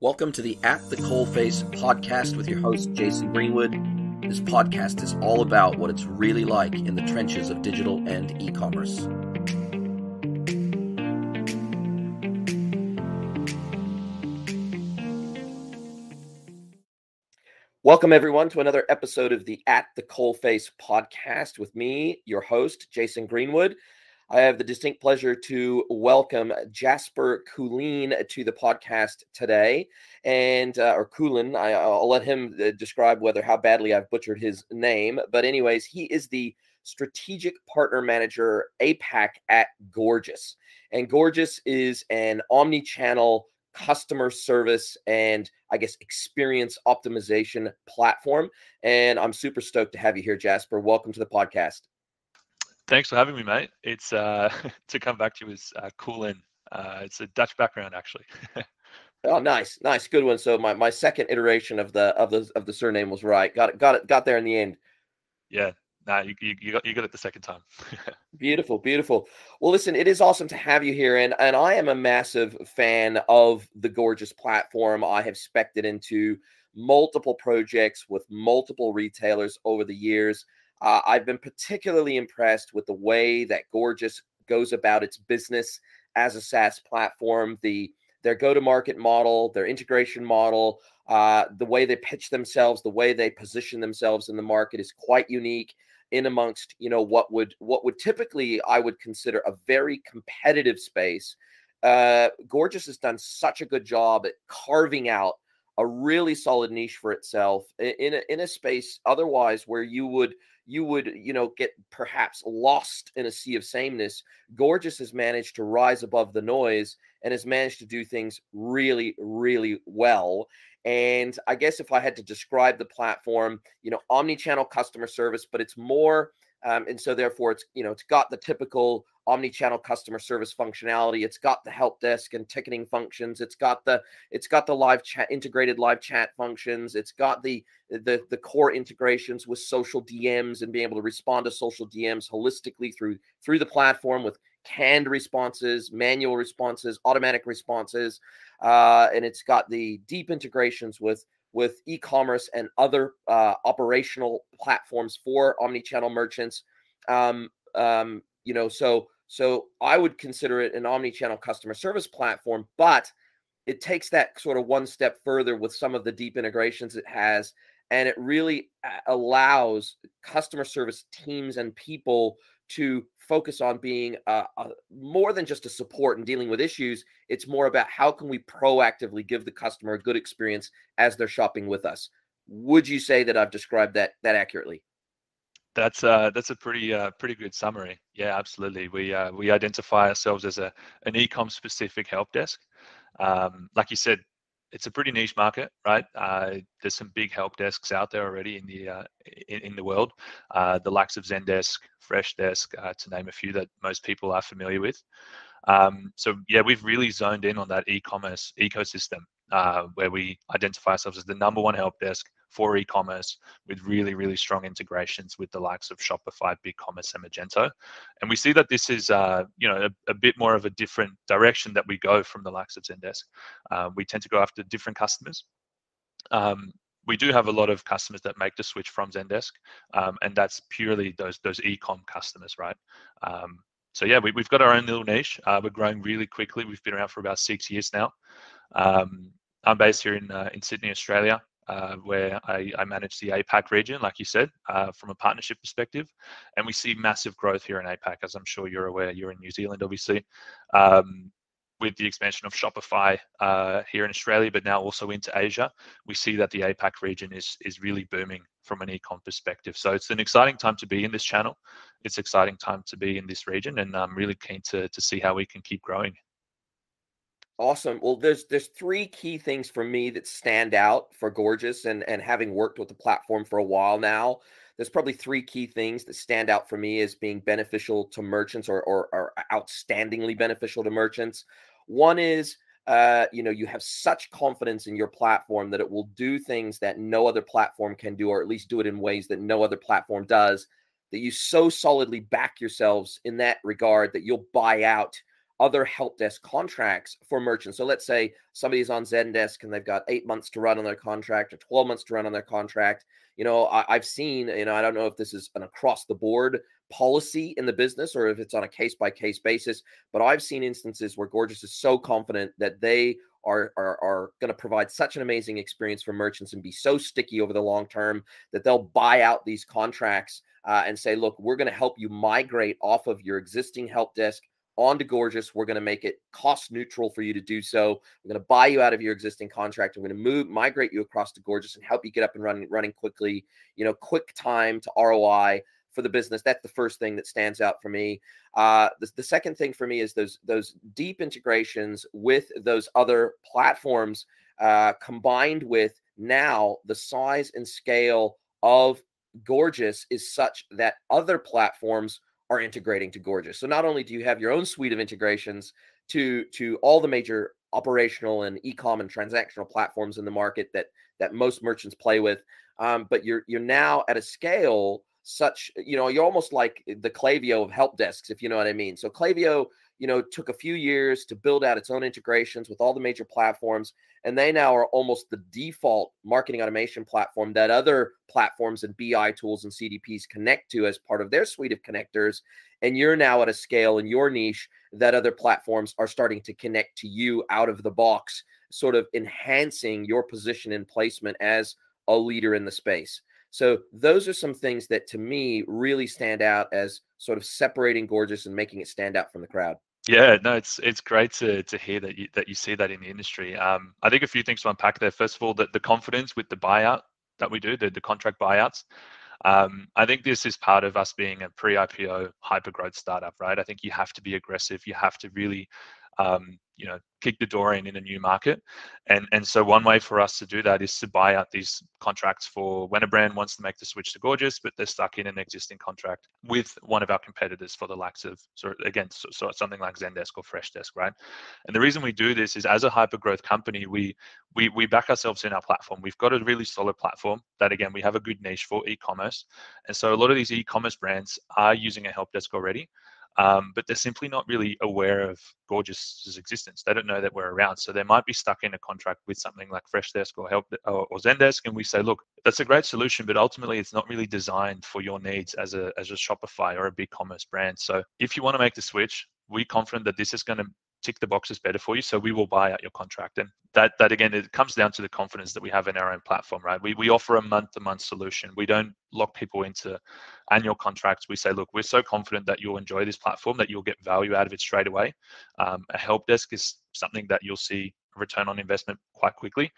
Welcome to the At the Coalface podcast with your host, Jason Greenwood. This podcast is all about what it's really like in the trenches of digital and e-commerce. Welcome, everyone, to another episode of the At the Coalface podcast with me, your host, Jason Greenwood. I have the distinct pleasure to welcome Jasper Koolen to the podcast today, or Koolen. I'll let him describe how badly I've butchered his name. But anyways, he is the Strategic Partner Manager APAC at Gorgias. And Gorgias is an omnichannel customer service and experience optimization platform. And I'm super stoked to have you here, Jasper. Welcome to the podcast. Thanks for having me, mate. It's to come back to you is Koolen. It's a Dutch background, actually. Oh, nice, good one. So my second iteration of the surname was right. Got there in the end. Yeah, you got it the second time. Beautiful. Well, listen, it is awesome to have you here, and I am a massive fan of the Gorgias platform. I have spec'd it into multiple projects with multiple retailers over the years. I've been particularly impressed with the way that Gorgias goes about its business as a SaaS platform, their go-to-market model, their integration model, the way they pitch themselves, the way they position themselves in the market is quite unique in amongst, what would typically I would consider a very competitive space. Gorgias has done such a good job at carving out a really solid niche for itself in a space otherwise where you would get perhaps lost in a sea of sameness. Gorgias has managed to rise above the noise and has managed to do things really, really well. And I guess if I had to describe the platform, omni-channel customer service, but it's more, and so therefore it's got the typical omni-channel customer service functionality. It's got the help desk and ticketing functions. It's got the live chat, integrated live chat functions. It's got the core integrations with social DMs and being able to respond to social DMs holistically through the platform with canned responses, manual responses, automatic responses, and it's got the deep integrations with e-commerce and other operational platforms for omni-channel merchants. So I would consider it an omni-channel customer service platform, but it takes that sort of one step further with some of the deep integrations it has, and it really allows customer service teams and people to focus on being more than just a support and dealing with issues. It's more about how can we proactively give the customer a good experience as they're shopping with us. Would you say that I've described that accurately? That's a pretty good summary. Yeah, absolutely. We identify ourselves as an e-com specific help desk. Like you said, it's a pretty niche market, right? There's some big help desks out there already in the world, the likes of Zendesk, Freshdesk, to name a few that most people are familiar with. So yeah, we've really zoned in on that e-commerce ecosystem, where we identify ourselves as the number one help desk for e-commerce with really, really strong integrations with the likes of Shopify, BigCommerce, and Magento. And we see that this is, a bit more of a different direction that we go from the likes of Zendesk. We tend to go after different customers. We do have a lot of customers that make the switch from Zendesk, and that's purely those e-com customers, right? So yeah, we've got our own little niche. We're growing really quickly. We've been around for about 6 years now. I'm based here in Sydney, Australia, where I manage the APAC region, like you said, from a partnership perspective. And we see massive growth here in APAC, as I'm sure you're aware. You're in New Zealand, obviously, with the expansion of Shopify here in Australia, but now also into Asia. We see that the APAC region is really booming from an e-com perspective. So it's an exciting time to be in this channel. It's an exciting time to be in this region, and I'm really keen to see how we can keep growing. Awesome. Well, there's three key things for me that stand out for Gorgias, and having worked with the platform for a while now, there's probably three key things that stand out for me as being beneficial to merchants or outstandingly beneficial to merchants. One is, you have such confidence in your platform that it will do things that no other platform can do, or at least do it in ways that no other platform does, that you so solidly back yourselves in that regard that you'll buy out other help desk contracts for merchants. So let's say somebody's on Zendesk and they've got 8 months to run on their contract or 12 months to run on their contract. I've seen, I don't know if this is an across the board policy in the business or if it's on a case by case basis, but I've seen instances where Gorgias is so confident that they are going to provide such an amazing experience for merchants and be so sticky over the long term that they'll buy out these contracts and say, look, we're going to help you migrate off of your existing help desk onto Gorgias. We're going to make it cost neutral for you to do so. We're going to buy you out of your existing contract. We're going to migrate you across to Gorgias and help you get up and running quickly, quick time to ROI for the business. That's the first thing that stands out for me. The second thing for me is those deep integrations with those other platforms, combined with now the size and scale of Gorgias is such that other platforms are integrating to Gorgias. So not only do you have your own suite of integrations to all the major operational and e-com and transactional platforms in the market that most merchants play with, but you're now at a scale such, you're almost like the Klaviyo of help desks, if you know what I mean. So Klaviyo, took a few years to build out its own integrations with all the major platforms, and they now are almost the default marketing automation platform that other platforms and BI tools and CDPs connect to as part of their suite of connectors. And you're now at a scale in your niche that other platforms are starting to connect to you out of the box, sort of enhancing your position and placement as a leader in the space. So those are some things that to me really stand out as sort of separating Gorgias and making it stand out from the crowd. Yeah, no, it's great to hear that you see that in the industry. I think a few things to unpack there. First of all, the confidence with the buyout that we do, the contract buyouts. I think this is part of us being a pre-IPO hyper-growth startup, right? I think you have to be aggressive. You have to really, kick the door in a new market. And so one way for us to do that is to buy out these contracts for when a brand wants to make the switch to Gorgias, but they're stuck in an existing contract with one of our competitors for the likes of, so something like Zendesk or Freshdesk, right? And the reason we do this is as a hyper-growth company, we back ourselves in our platform. We've got a really solid platform that, again, we have a good niche for e-commerce. And so a lot of these e-commerce brands are using a help desk already. But they're simply not really aware of Gorgias' existence. They don't know that we're around. So they might be stuck in a contract with something like Freshdesk or Zendesk. And we say, look, that's a great solution, but ultimately it's not really designed for your needs as a Shopify or a big commerce brand. So if you want to make the switch, we're confident that this is going to tick the boxes better for you. So we will buy out your contract. And that again, it comes down to the confidence that we have in our own platform, right? We offer a month-to-month solution. We don't lock people into annual contracts. We say, look, we're so confident that you'll enjoy this platform, that you'll get value out of it straight away. A help desk is something that you'll see a return on investment quite quickly.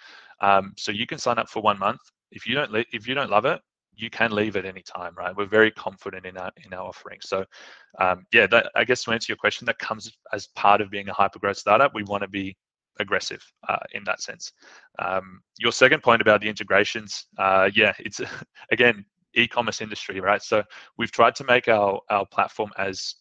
So you can sign up for 1 month. If you don't love it, you can leave at any time, right? We're very confident in our offering. So I guess to answer your question, that comes as part of being a hyper-growth startup. We want to be aggressive in that sense. Your second point about the integrations, it's again, e-commerce industry, right? So we've tried to make our platform as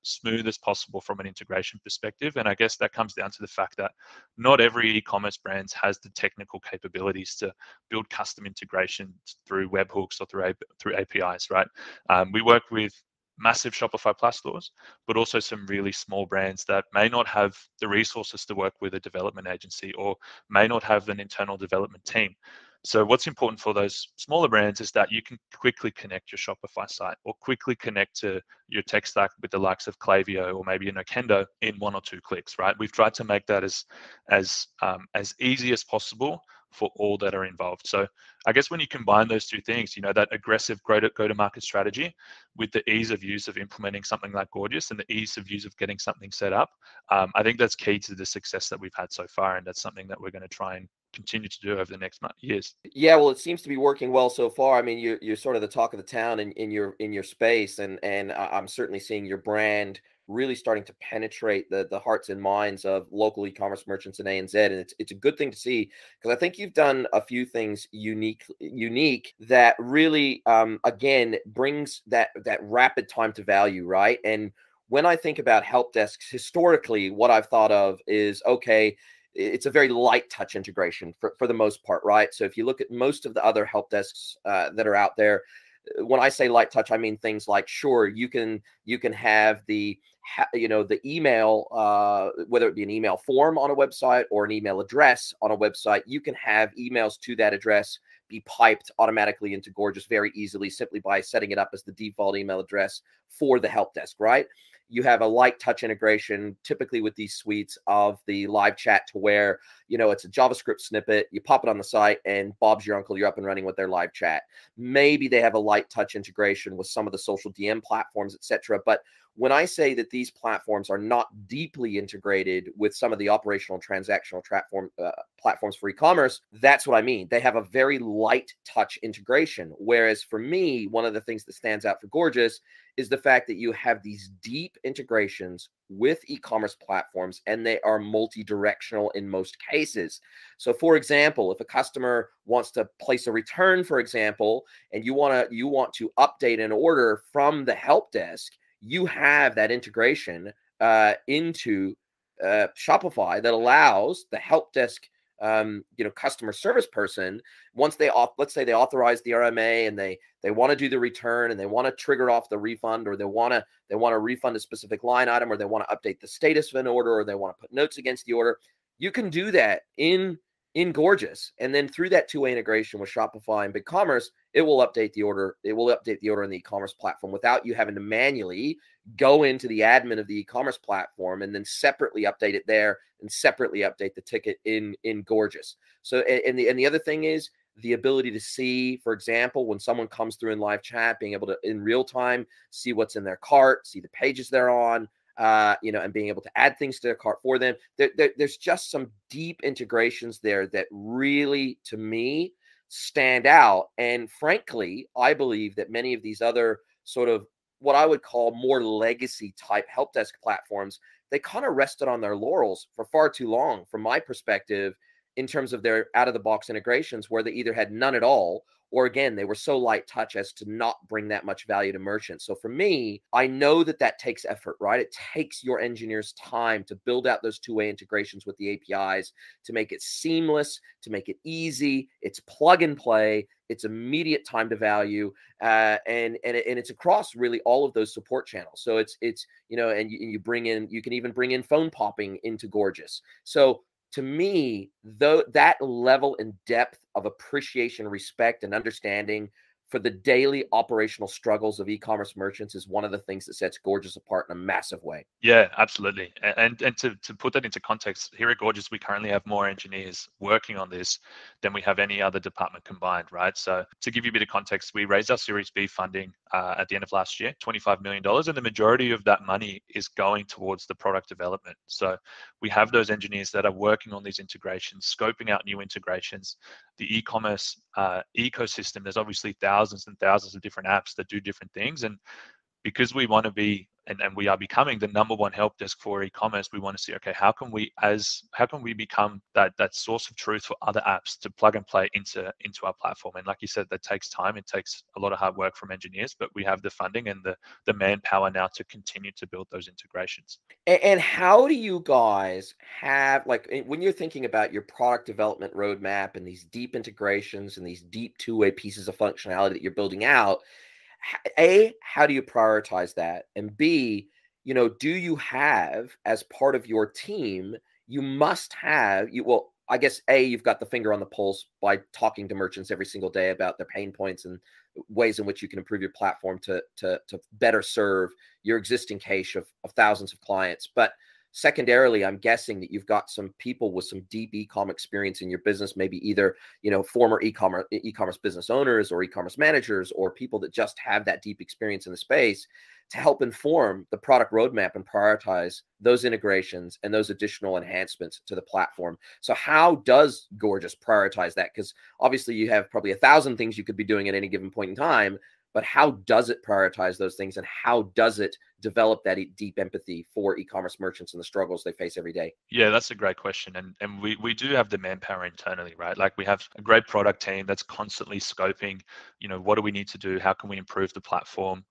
smooth as possible from an integration perspective. And I guess that comes down to the fact that not every e-commerce brand has the technical capabilities to build custom integrations through webhooks or through APIs, right? We work with massive Shopify Plus stores, but also some really small brands that may not have the resources to work with a development agency or may not have an internal development team. So what's important for those smaller brands is that you can quickly connect your Shopify site or quickly connect to your tech stack with the likes of Klaviyo or maybe an Okendo in 1 or 2 clicks, right? We've tried to make that as easy as possible for all that are involved. So I guess when you combine those two things, that aggressive go-to-market strategy with the ease of use of implementing something like Gorgias and the ease of use of getting something set up, I think that's key to the success that we've had so far. And that's something that we're going to try and continue to do over the next years. Yeah, well, it seems to be working well so far. I mean, you're sort of the talk of the town in your space, and I'm certainly seeing your brand really starting to penetrate the hearts and minds of local e-commerce merchants in ANZ, and it's a good thing to see, because I think you've done a few things unique that really again brings that rapid time to value, right? And when I think about help desks historically, what I've thought of is, okay, it's a very light touch integration for the most part, right? So if you look at most of the other help desks that are out there, when I say light touch, I mean things like, sure, you can have the the email, whether it be an email form on a website or an email address on a website, you can have emails to that address be piped automatically into Gorgias very easily, simply by setting it up as the default email address for the help desk, right? You have a light touch integration typically with these suites of the live chat, to where, it's a JavaScript snippet, you pop it on the site, and Bob's your uncle, you're up and running with their live chat. Maybe they have a light touch integration with some of the social DM platforms, etc. But when I say that these platforms are not deeply integrated with some of the operational transactional platforms for e-commerce, that's what I mean. They have a very light touch integration. Whereas for me, one of the things that stands out for Gorgias is the fact that you have these deep integrations with e-commerce platforms, and they are multi-directional in most cases. So for example, if a customer wants to place a return, for example, and you want to update an order from the help desk, you have that integration into Shopify that allows the help desk customer service person, once let's say they authorize the RMA and they want to do the return and they want to trigger off the refund, or they want to refund a specific line item, or they want to update the status of an order, or they want to put notes against the order, you can do that in Gorgias. And then through that two-way integration with Shopify and BigCommerce, it will update the order. It will update the order in the e-commerce platform without you having to manually go into the admin of the e-commerce platform and then separately update it there and separately update the ticket in Gorgias. So, and the other thing is the ability to see, for example, when someone comes through in live chat, being able to in real time see what's in their cart, see the pages they're on, and being able to add things to their cart for them. There's just some deep integrations there that really, to me, stand out. And frankly, I believe that many of these other sort of what I would call more legacy type help desk platforms, they kind of rested on their laurels for far too long, from my perspective, in terms of their out of the box integrations, where they either had none at all, or again, they were so light touch as to not bring that much value to merchants. So for me, I know that takes effort, right? It takes your engineers time to build out those two-way integrations with the APIs, to make it seamless, to make it easy. It's plug and play. It's immediate time to value, and it's across really all of those support channels. So it's and you can even bring in phone popping into Gorgias. So to me, though, that level and depth of appreciation, respect, and understanding for the daily operational struggles of e-commerce merchants is one of the things that sets Gorgias apart in a massive way. Yeah, absolutely. And to put that into context, here at Gorgias, we currently have more engineers working on this than we have any other department combined, right? So to give you a bit of context, we raised our Series B funding at the end of last year, $25 million, and the majority of that money is going towards the product development. So we have those engineers that are working on these integrations, scoping out new integrations. The e-commerce ecosystem, there's obviously thousands and thousands of different apps that do different things. And because we want to be, and we are becoming the #1 help desk for e-commerce, we want to see, okay, how can we become that source of truth for other apps to plug and play into our platform? And like you said, that takes time. It takes a lot of hard work from engineers, but we have the funding and the manpower now to continue to build those integrations. And how do you guys have, like, when you're thinking about your product development roadmap and these deep integrations and these deep two-way pieces of functionality that you're building out, A, how do you prioritize that? And B, do you have, as part of your team, you must have, I guess, A, you've got the finger on the pulse by talking to merchants every single day about their pain points and ways in which you can improve your platform to better serve your existing cache of thousands of clients. But secondarily, I'm guessing that you've got some people with some deep e-com experience in your business, maybe either, former e-commerce business owners or e-commerce managers, or people that just have that deep experience in the space to help inform the product roadmap and prioritize those integrations and those additional enhancements to the platform. So how does Gorgias prioritize that? Because obviously you have probably 1,000 things you could be doing at any given point in time, but how does it prioritize those things, and how does it develop that deep empathy for e-commerce merchants and the struggles they face every day? Yeah, that's a great question. And we do have the manpower internally, right? Like, we have a great product team that's constantly scoping, what do we need to do? How can we improve the platform?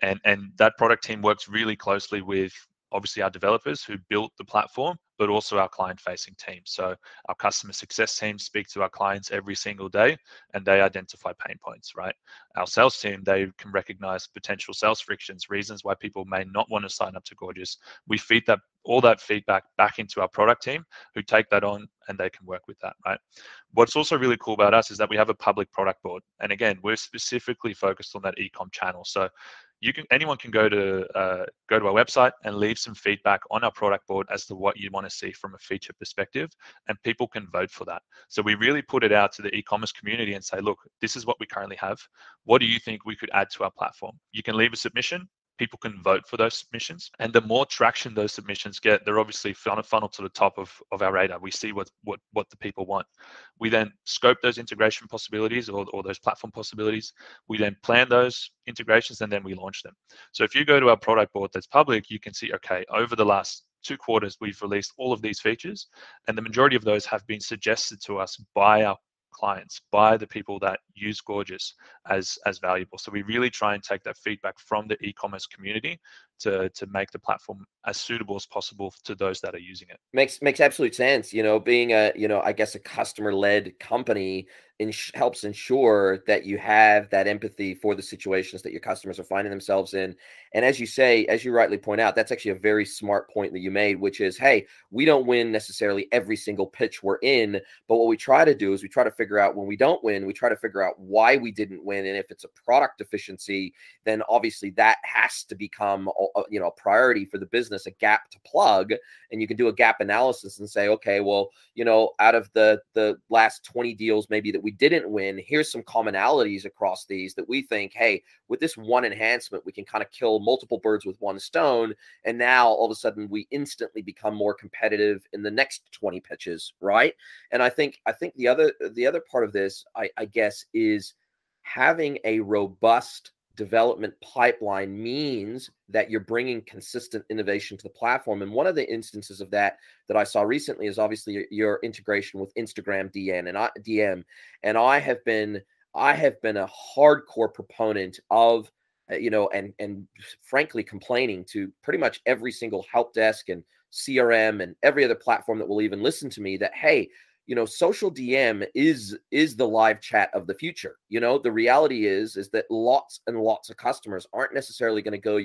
And that product team works really closely with obviously our developers who built the platform, but also our client-facing team. So our customer success team speak to our clients every single day, and they identify pain points, right? Our sales team, they can recognize potential sales frictions, reasons why people may not want to sign up to Gorgias. We feed that all that feedback back into our product team, who take that on and they can work with that, right? What's also really cool about us is that we have a public product board, and again, we're specifically focused on that e-com channel. So anyone can go to our website and leave some feedback on our product board as to what you want to see from a feature perspective, and people can vote for that. So we really put it out to the e-commerce community and say, look, this is what we currently have. What do you think we could add to our platform? You can leave a submission. People can vote for those submissions, and the more traction those submissions get, they're obviously funnel to the top of our radar. We see what the people want. We then scope those integration possibilities or those platform possibilities. We then plan those integrations, and then we launch them. So if you go to our product board that's public, you can see, okay, over the last 2 quarters, we've released all of these features, and the majority of those have been suggested to us by our clients, by the people that use Gorgias as valuable. So we really try and take that feedback from the e-commerce community to make the platform as suitable as possible to those that are using it. Makes absolute sense. Being I guess a customer-led company helps ensure that you have that empathy for the situations that your customers are finding themselves in. And as you rightly point out, that's actually a very smart point that you made, which is, hey, we don't win necessarily every single pitch we're in, but what we try to do is we try to figure out when we don't win, we try to figure out why we didn't win. And if it's a product deficiency, then obviously that has to become a priority for the business, a gap to plug. And you can do a gap analysis and say, okay, well, out of the last 20 deals maybe that we didn't win, here's some commonalities across these that we think, hey, with this one enhancement, we can kind of kill multiple birds with one stone. And now all of a sudden we instantly become more competitive in the next 20 pitches, right? And I think the other part of this, I guess, is having a robust development pipeline means that you're bringing consistent innovation to the platform. And one of the instances of that I saw recently is obviously your integration with Instagram DM. And I have been a hardcore proponent of and frankly complaining to pretty much every single help desk and CRM and every other platform that will even listen to me that, hey, social DM is the live chat of the future. The reality is that lots and lots of customers aren't necessarily going to go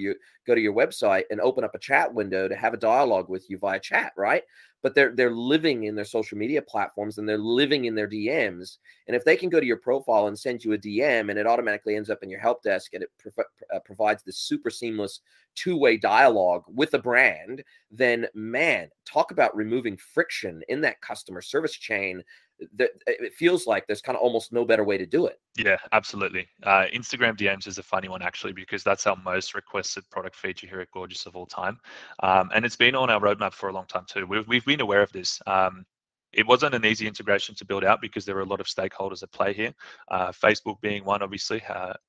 to your website and open up a chat window to have a dialogue with you via chat, right? But they're living in their social media platforms and they're living in their DMs. And if they can go to your profile and send you a DM and it automatically ends up in your help desk and it provides this super seamless two-way dialogue with a brand, then man, talk about removing friction in that customer service chain. That it feels like there's kind of almost no better way to do it. Yeah, absolutely. Instagram DMs is a funny one actually, because that's our most requested product feature here at Gorgias of all time. And it's been on our roadmap for a long time too. We've been aware of this. It wasn't an easy integration to build out because there were a lot of stakeholders at play here, Facebook being one, obviously,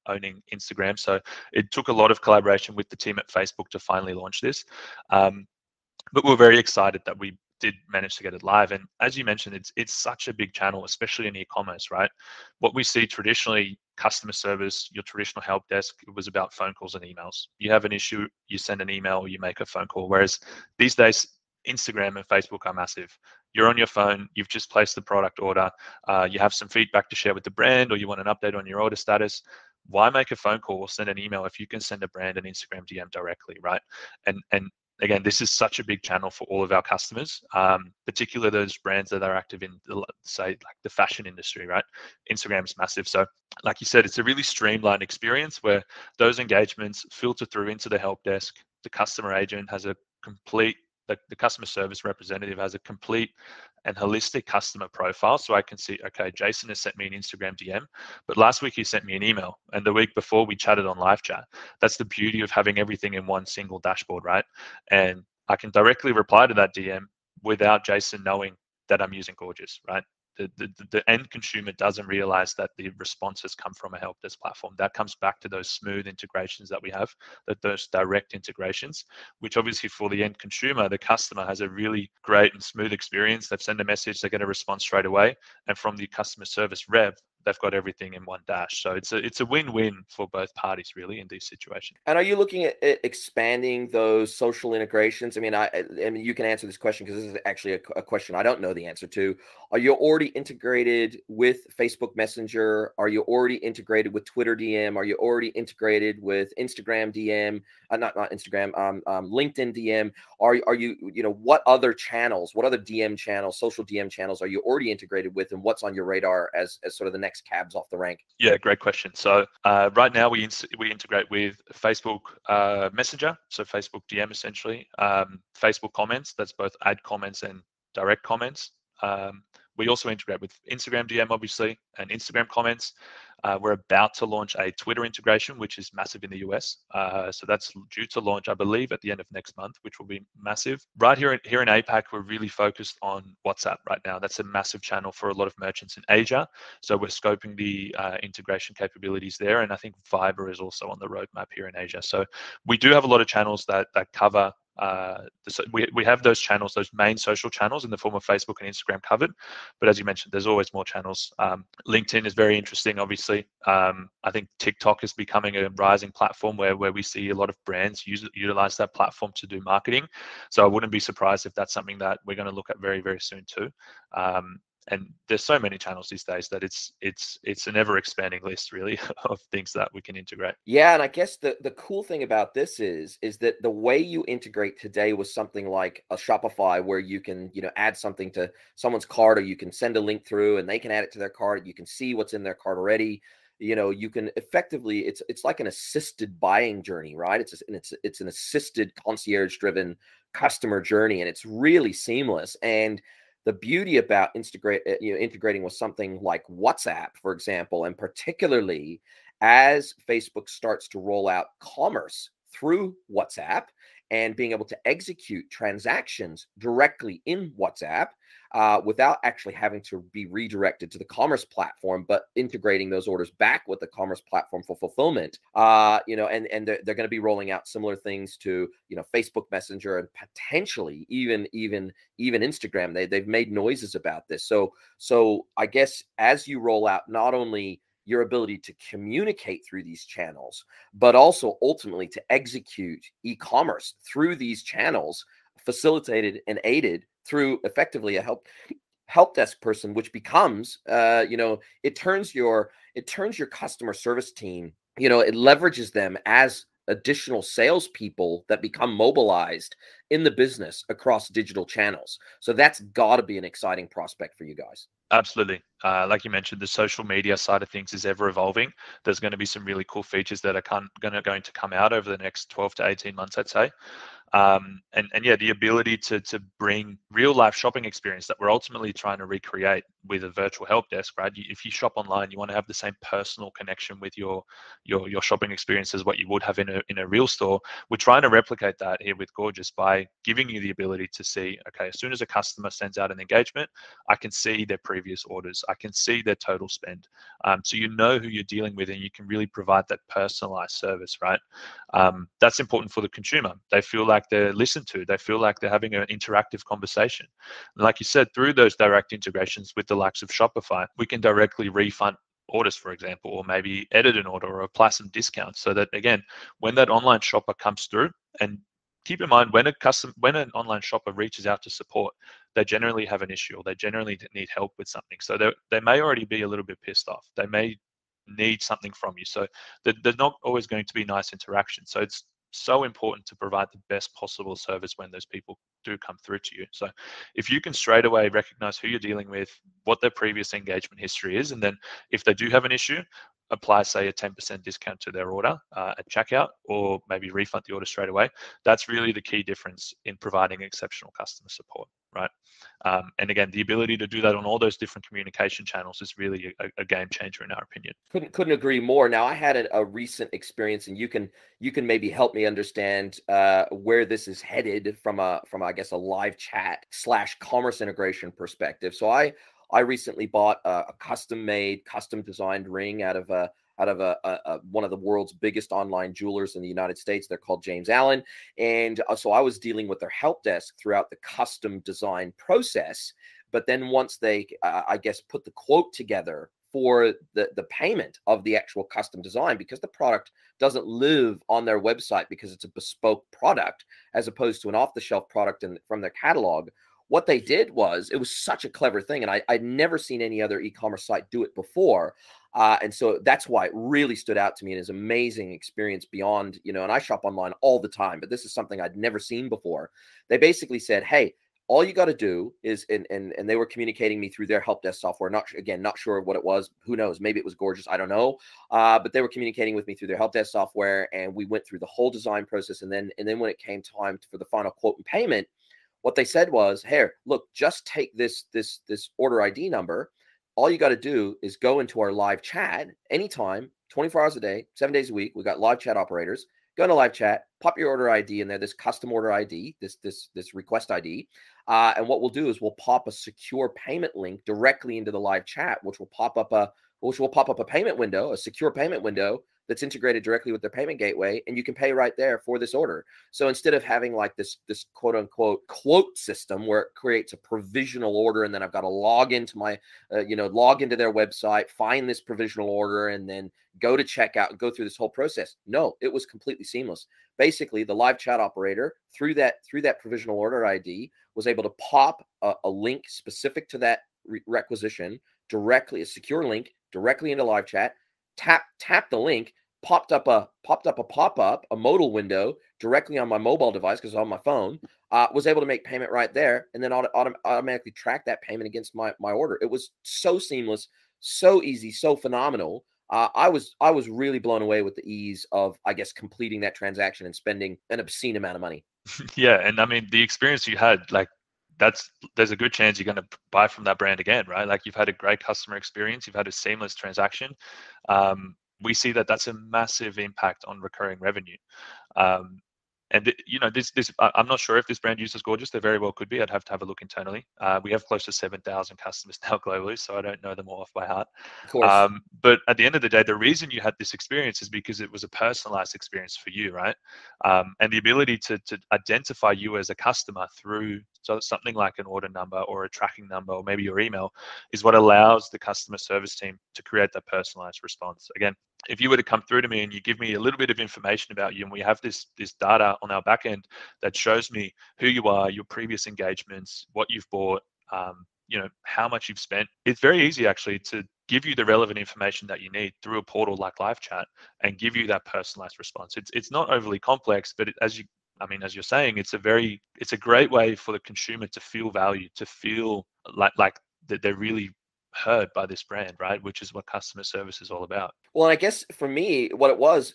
owning Instagram. So it took a lot of collaboration with the team at Facebook to finally launch this. But we're very excited that we did manage to get it live. And as you mentioned, it's such a big channel, especially in e-commerce, right? What we see traditionally, customer service, your traditional help desk, it was about phone calls and emails. You have an issue, you send an email, you make a phone call. Whereas these days, Instagram and Facebook are massive. You're on your phone, you've just placed the product order, you have some feedback to share with the brand, or you want an update on your order status. Why make a phone call or send an email if you can send a brand an Instagram DM directly, right? And again, this is such a big channel for all of our customers, particularly those brands that are active in, say, like the fashion industry, right? Instagram is massive. So like you said, it's a really streamlined experience where those engagements filter through into the help desk. The customer agent has a complete, the customer service representative has a complete and holistic customer profile. So I can see, okay, Jason has sent me an Instagram DM, but last week he sent me an email, and the week before we chatted on live chat. That's the beauty of having everything in one single dashboard, right? And I can directly reply to that DM without Jason knowing that I'm using Gorgias, right? The end consumer doesn't realize that the responses come from a help desk platform. That comes back to those smooth integrations that we have, those direct integrations, which obviously for the end consumer, the customer has a really great and smooth experience. They've sent a message, they get a response straight away. And from the customer service rep, they've got everything in one dash. So it's a win-win for both parties really in these situations. And are you looking at expanding those social integrations? I mean, you can answer this question because this is actually a question I don't know the answer to. Are you already integrated with Facebook Messenger? Are you already integrated with Twitter DM? Are you already integrated with Instagram DM? Not Instagram, LinkedIn DM. Are you, what other channels, what other DM channels, social DM channels are you already integrated with, and what's on your radar as sort of the next cabs off the rank? Yeah, great question. So right now we integrate with Facebook Messenger, so Facebook DM essentially, Facebook comments, that's both add comments and direct comments. We also integrate with Instagram DM, obviously, and Instagram comments. We're about to launch a Twitter integration, which is massive in the US. So that's due to launch, I believe, at the end of next month, which will be massive. Right here in APAC, we're really focused on WhatsApp right now. That's a massive channel for a lot of merchants in Asia. So we're scoping the integration capabilities there. And I think Viber is also on the roadmap here in Asia. So we do have a lot of channels that cover we have those channels, those main social channels in the form of Facebook and Instagram covered. But as you mentioned, there's always more channels. LinkedIn is very interesting, obviously. I think TikTok is becoming a rising platform where we see a lot of brands utilize that platform to do marketing. So I wouldn't be surprised if that's something that we're going to look at very, very soon too. And there's so many channels these days that it's an ever expanding list really of things that we can integrate. Yeah, and I guess the cool thing about this is that the way you integrate today with something like a Shopify, where you can add something to someone's cart, or you can send a link through and they can add it to their cart. You can see what's in their cart already. You can effectively, it's like an assisted buying journey, right? It's an assisted concierge driven customer journey, and it's really seamless. And the beauty about integrating with something like WhatsApp, for example, and particularly as Facebook starts to roll out commerce through WhatsApp and being able to execute transactions directly in WhatsApp without actually having to be redirected to the commerce platform, but integrating those orders back with the commerce platform for fulfillment. And they're going to be rolling out similar things to Facebook Messenger and potentially even Instagram. They've made noises about this. So I guess as you roll out not only your ability to communicate through these channels, but also ultimately to execute e-commerce through these channels, facilitated and aided through effectively a help desk person, which becomes, it turns your customer service team, it leverages them as additional salespeople that become mobilized in the business across digital channels. So that's got to be an exciting prospect for you guys. Absolutely. Like you mentioned, the social media side of things is ever evolving. There's going to be some really cool features that are going to come out over the next 12 to 18 months, I'd say. And yeah, the ability to bring real life shopping experience that we're ultimately trying to recreate with a virtual help desk, right? If you shop online, you want to have the same personal connection with your shopping experience as what you would have in a real store. We're trying to replicate that here with Gorgias by giving you the ability to see, okay, as soon as a customer sends out an engagement, I can see their previous orders, I can see their total spend. So you know who you're dealing with, and you can really provide that personalized service, right? That's important for the consumer. They feel like they're listened to. They feel like they're having an interactive conversation. And like you said, through those direct integrations with the likes of Shopify, we can directly refund orders, for example, or maybe edit an order or apply some discounts, so that again, when that online shopper comes through, and keep in mind, when an online shopper reaches out to support, they generally have an issue or they generally need help with something. So they may already be a little bit pissed off. They may need something from you. So there's not always going to be nice interaction. So it's so important to provide the best possible service when those people do come through to you. So if you can straight away recognize who you're dealing with, what their previous engagement history is, and then if they do have an issue, apply, say, a 10% discount to their order at checkout, or maybe refund the order straight away. That's really the key difference in providing exceptional customer support, right? And again, the ability to do that on all those different communication channels is really a game changer in our opinion. Couldn't agree more. Now, I had a recent experience, and you can maybe help me understand where this is headed from I guess a live chat / commerce integration perspective. So I recently bought a custom-made, custom-designed ring out of one of the world's biggest online jewelers in the United States. They're called James Allen. And so I was dealing with their help desk throughout the custom design process. But then once they, I guess, put the quote together for the payment of the actual custom design, because the product doesn't live on their website because it's a bespoke product as opposed to an off-the-shelf product from their catalog. What they did was, it was such a clever thing, and I'd never seen any other e-commerce site do it before. And so that's why it really stood out to me, and is an amazing experience beyond, and I shop online all the time, but this is something I'd never seen before. They basically said, hey, all you got to do is, and they were communicating me through their help desk software. Not sure what it was. Who knows? Maybe it was Gorgias. I don't know. But they were communicating with me through their help desk software, and we went through the whole design process. And then when it came time for the final quote and payment, what they said was, here, look, just take this order ID number. All you got to do is go into our live chat anytime, 24 hours a day, 7 days a week. We got live chat operators. Go into live chat, pop your order ID in there, this custom order ID, this request ID. And what we'll do is we'll pop a secure payment link directly into the live chat, which will pop up a payment window, a secure payment window that's integrated directly with their payment gateway, and you can pay right there for this order. So instead of having like this quote unquote quote system where it creates a provisional order, and then I've got to log into my log into their website, find this provisional order, and then go to checkout and go through this whole process. No, it was completely seamless. Basically, the live chat operator through that provisional order ID was able to pop a link specific to that requisition directly, a secure link directly into live chat. Tap the link, popped up a pop-up, a modal window directly on my mobile device because it's on my phone. Was able to make payment right there, and then automatically track that payment against my order. It was so seamless, so easy, so phenomenal. I was really blown away with the ease of, I guess, completing that transaction and spending an obscene amount of money. Yeah, and I mean, the experience you had, like, there's a good chance you're going to buy from that brand again, right? Like, you've had a great customer experience, you've had a seamless transaction. We see that that's a massive impact on recurring revenue. And I'm not sure if this brand uses Gorgias. They very well could be. I'd have to have a look internally. We have close to 7,000 customers now globally, so I don't know them all off by heart. Of course. But at the end of the day, the reason you had this experience is because it was a personalized experience for you, right? And the ability to identify you as a customer through something like an order number or a tracking number or maybe your email is what allows the customer service team to create that personalized response. Again, if you were to come through to me and you give me a little bit of information about you, and we have this data on our back end that shows me who you are, your previous engagements, what you've bought, how much you've spent, it's very easy actually to give you the relevant information that you need through a portal like live chat and give you that personalized response. It's not overly complex, but as you're saying, it's a great way for the consumer to feel valued, to feel like that they're really heard by this brand, right? Which is what customer service is all about. Well, and I guess for me, what it was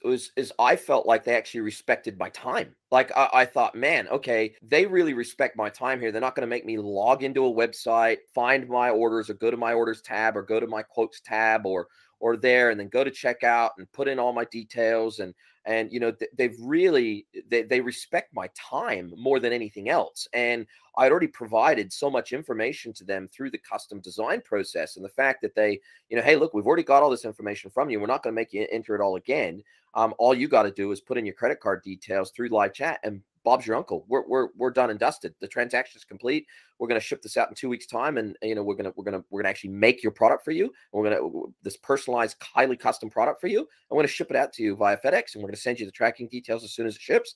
I felt like they actually respected my time. Like I thought, man, okay, they really respect my time here. They're not going to make me log into a website, find my orders, or go to my orders tab, or go to my quotes tab, or there, and then go to checkout and put in all my details. And they respect my time more than anything else. And I'd already provided so much information to them through the custom design process, and the fact that they, hey, look, we've already got all this information from you. We're not going to make you enter it all again. All you got to do is put in your credit card details through live chat, and Bob's your uncle. We're done and dusted. The transaction is complete. We're going to ship this out in 2 weeks' time, and we're going to actually make your product for you. We're going to this personalized, highly custom product for you. And we're going to ship it out to you via FedEx, and we're going to send you the tracking details as soon as it ships.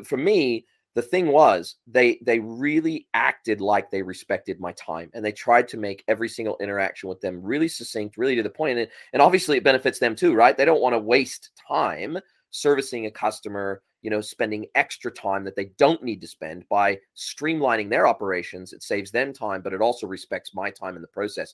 For me, the thing was, they really acted like they respected my time, and they tried to make every single interaction with them really succinct, really to the point. And obviously it benefits them too, right? They don't want to waste time servicing a customer, spending extra time that they don't need to spend. By streamlining their operations, it saves them time, but it also respects my time in the process.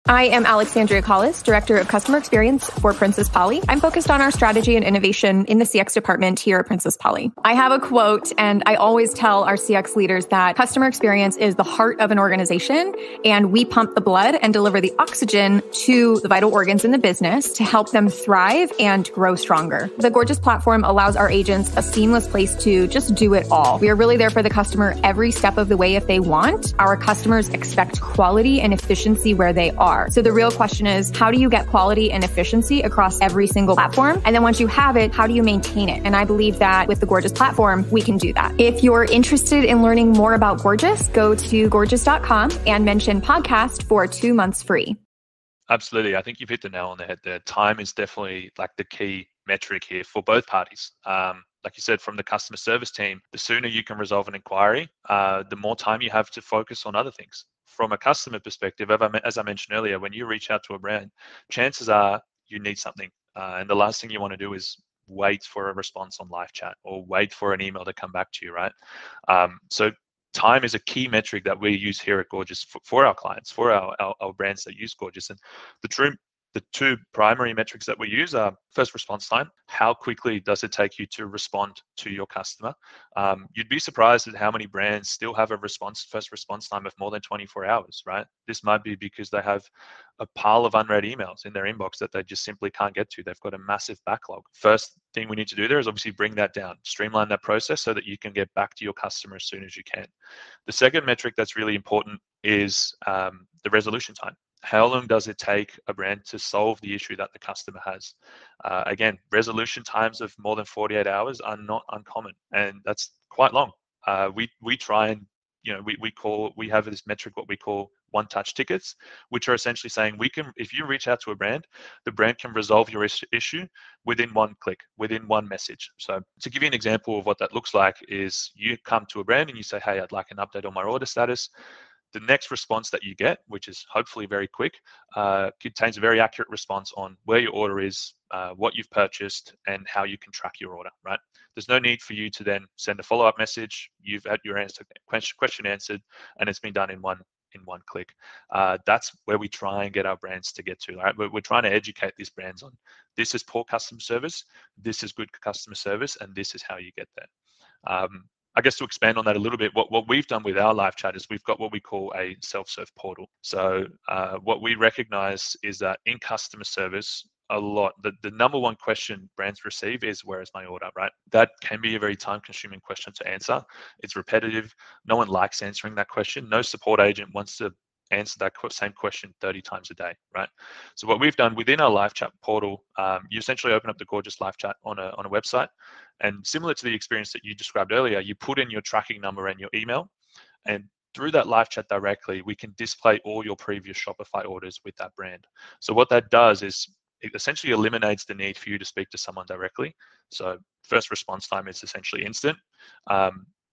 I am Alexandria Collis, Director of Customer Experience for Princess Polly. I'm focused on our strategy and innovation in the CX department here at Princess Polly. I have a quote, and I always tell our CX leaders that customer experience is the heart of an organization, and we pump the blood and deliver the oxygen to the vital organs in the business to help them thrive and grow stronger. The Gorgias platform allows our agents a seamless place to just do it all. We are really there for the customer every step of the way if they want. Our customers expect quality and efficiency where they are. So the real question is, how do you get quality and efficiency across every single platform? And then once you have it, how do you maintain it? And I believe that with the Gorgias platform, we can do that. If you're interested in learning more about Gorgias, go to gorgias.com and mention podcast for 2 months free. Absolutely. I think you've hit the nail on the head there. Time is definitely like the key metric here for both parties. Like you said, from the customer service team, the sooner you can resolve an inquiry, the more time you have to focus on other things. From a customer perspective, as I mentioned earlier, when you reach out to a brand, chances are you need something. And the last thing you want to do is wait for a response on live chat or wait for an email to come back to you, right? So time is a key metric that we use here at Gorgias for our clients, for our brands that use Gorgias. And the two primary metrics that we use are first response time. How quickly does it take you to respond to your customer? You'd be surprised at how many brands still have a first response time of more than 24 hours, right? This might be because they have a pile of unread emails in their inbox that they just simply can't get to. They've got a massive backlog. First thing we need to do there is obviously bring that down, streamline that process so that you can get back to your customer as soon as you can. The second metric that's really important is the resolution time. How long does it take a brand to solve the issue that the customer has? Again, resolution times of more than 48 hours are not uncommon, and that's quite long. We try and, we have this metric, what we call one-touch tickets, which are essentially saying if you reach out to a brand, the brand can resolve your issue within one click, within one message. So to give you an example of what that looks like is you come to a brand and you say, hey, I'd like an update on my order status. The next response that you get, which is hopefully very quick, contains a very accurate response on where your order is, what you've purchased, and how you can track your order, right? There's no need for you to then send a follow-up message. You've had your question answered, and it's been done in one click. That's where we try and get our brands to get to, right? We're trying to educate these brands on this is poor customer service, this is good customer service, and this is how you get there. I guess to expand on that a little bit, what we've done with our live chat is we've got what we call a self-serve portal. So what we recognize is that in customer service, the number one question brands receive is, where is my order, right? That can be a very time-consuming question to answer. It's repetitive. No one likes answering that question. No support agent wants to answer that same question 30 times a day, right? So what we've done within our live chat portal, you essentially open up the Gorgias live chat on a website, and similar to the experience that you described earlier, you put in your tracking number and your email, and through that live chat directly, we can display all your previous Shopify orders with that brand. So what that does is it essentially eliminates the need for you to speak to someone directly. So first response time is essentially instant.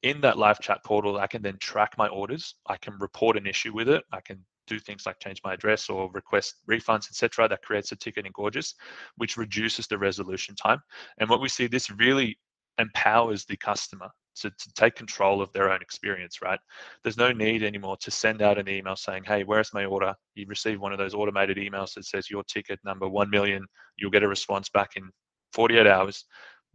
In that live chat portal, I can then track my orders. I can report an issue with it. I can do things like change my address or request refunds, etc. That creates a ticket in Gorgias, which reduces the resolution time. And what we see, this really empowers the customer to take control of their own experience, right? There's no need anymore to send out an email saying, hey, where's my order? You receive one of those automated emails that says your ticket number 1 million, you'll get a response back in 48 hours.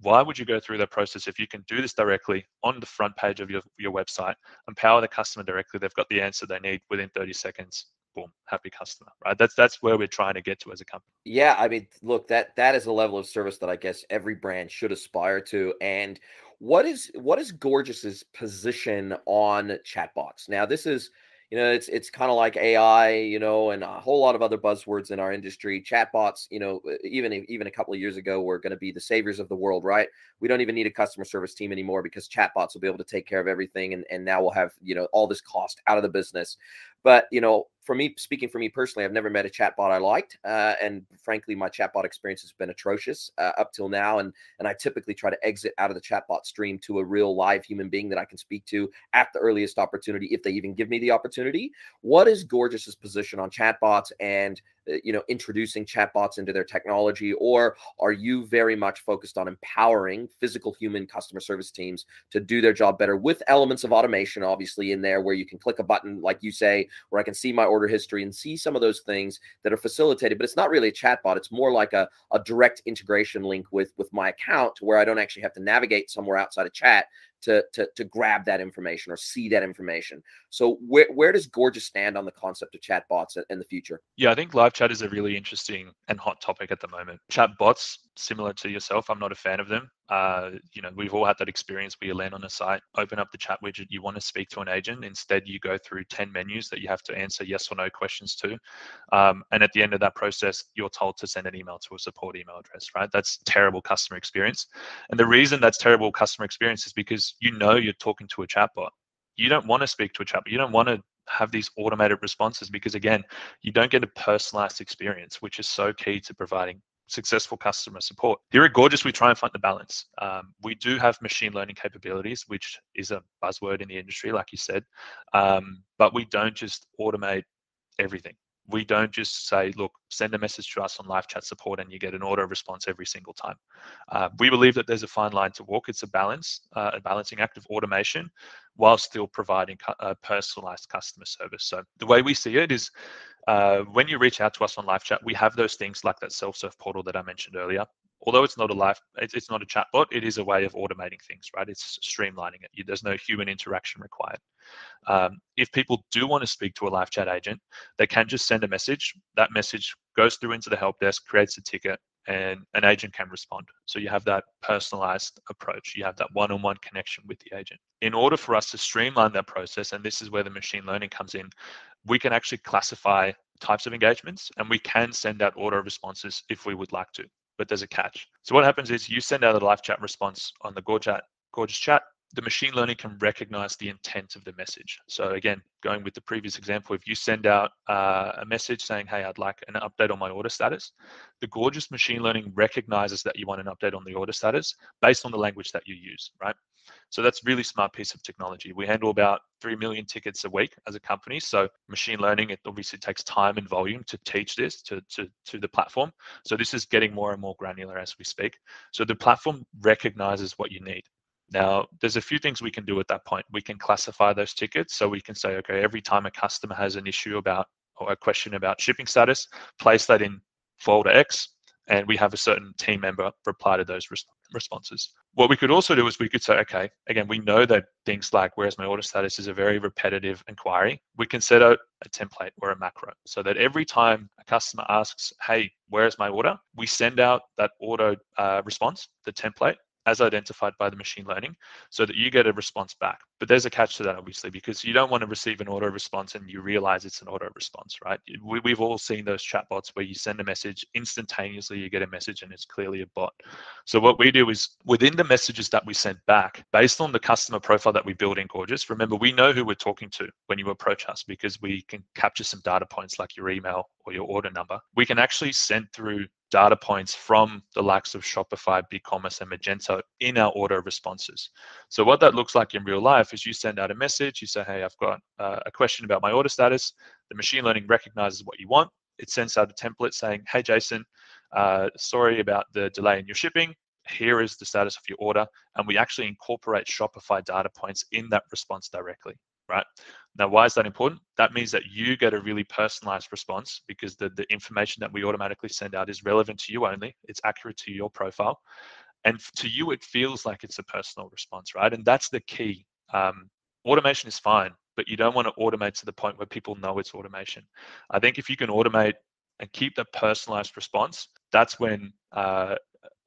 Why would you go through that process if you can do this directly on the front page of your website, empower the customer directly, they've got the answer they need within 30 seconds, boom, happy customer, right? That's where we're trying to get to as a company. Yeah, I mean, look, that is a level of service that I guess every brand should aspire to. And what is Gorgias's position on chatbots? Now, this is, it's kind of like AI, and a whole lot of other buzzwords in our industry. Chatbots, even a couple of years ago, were going to be the saviors of the world, right? We don't even need a customer service team anymore because chatbots will be able to take care of everything. And now we'll have, all this cost out of the business. But, speaking for me personally, I've never met a chatbot I liked. And frankly, my chatbot experience has been atrocious up till now. And I typically try to exit out of the chatbot stream to a real live human being that I can speak to at the earliest opportunity, if they even give me the opportunity. What is Gorgias's position on chatbots and, introducing chatbots into their technology? Or are you very much focused on empowering physical human customer service teams to do their job better with elements of automation, obviously, in there where you can click a button, like you say, where I can see my order history and see some of those things that are facilitated, but it's not really a chatbot. It's more like a direct integration link with my account, where I don't actually have to navigate somewhere outside of chat to grab that information or see that information. So where does Gorgias stand on the concept of chatbots in the future? Yeah, I think live chat is a really interesting and hot topic at the moment. Chatbots, similar to yourself, I'm not a fan of them. We've all had that experience where you land on a site, open up the chat widget, you want to speak to an agent. Instead, you go through 10 menus that you have to answer yes or no questions to. And at the end of that process, you're told to send an email to a support email address, right? That's terrible customer experience. And the reason that's terrible customer experience is because you're talking to a chatbot. You don't want to speak to a chatbot. You don't want to have these automated responses, because again, you don't get a personalized experience, which is so key to providing successful customer support. Here at Gorgias, we try and find the balance. We do have machine learning capabilities, which is a buzzword in the industry, like you said, but we don't just automate everything. We don't just say, look, send a message to us on live chat support and you get an auto response every single time. We believe that there's a fine line to walk. It's a balancing act of automation while still providing a personalized customer service. So the way we see it is, when you reach out to us on live chat, we have those things like that self-serve portal that I mentioned earlier. Although it's not it's not a chatbot, it is a way of automating things, right? It's streamlining it. There's no human interaction required. If people do want to speak to a live chat agent, they can just send a message. That message goes through into the help desk, creates a ticket, and an agent can respond. So you have that personalized approach. You have that one-on-one connection with the agent. In order for us to streamline that process, and this is where the machine learning comes in, we can actually classify types of engagements, and we can send out auto responses if we would like to. But there's a catch. So what happens is you send out a live chat response on the Gorgias chat. The machine learning can recognize the intent of the message. So again, going with the previous example, if you send out a message saying, hey, I'd like an update on my order status, the Gorgias machine learning recognizes that you want an update on the order status based on the language that you use, right? So that's a really smart piece of technology. We handle about 3 million tickets a week as a company. So machine learning, it obviously takes time and volume to teach this to the platform. So this is getting more and more granular as we speak. So the platform recognizes what you need. Now, there's a few things we can do at that point. We can classify those tickets. So we can say, okay, every time a customer has an issue about or a question about shipping status, place that in folder X, and we have a certain team member reply to those responses. What we could also do is we could say, okay, again, we know that things like where's my order status is a very repetitive inquiry. We can set out a template or a macro so that every time a customer asks, hey, where's my order? We send out that auto response, the template, as identified by the machine learning, so that you get a response back. But there's a catch to that, obviously, because you don't want to receive an auto response and you realize it's an auto response, right? We've all seen those chatbots where you send a message, instantaneously you get a message and it's clearly a bot. So what we do is within the messages that we send back, based on the customer profile that we build in Gorgias, remember, we know who we're talking to when you approach us because we can capture some data points like your email or your order number. We can actually send through data points from the likes of Shopify, BigCommerce, and Magento in our auto responses. So what that looks like in real life is you send out a message, you say, hey, I've got a question about my order status. The machine learning recognizes what you want. It sends out a template saying, hey, Jason, sorry about the delay in your shipping. Here is the status of your order. And we actually incorporate Shopify data points in that response directly. Right? Now, why is that important? That means that you get a really personalized response because the information that we automatically send out is relevant to you only. It's accurate to your profile. And to you, it feels like it's a personal response, right? And that's the key. Automation is fine, but you don't want to automate to the point where people know it's automation. I think if you can automate and keep that personalized response, that's when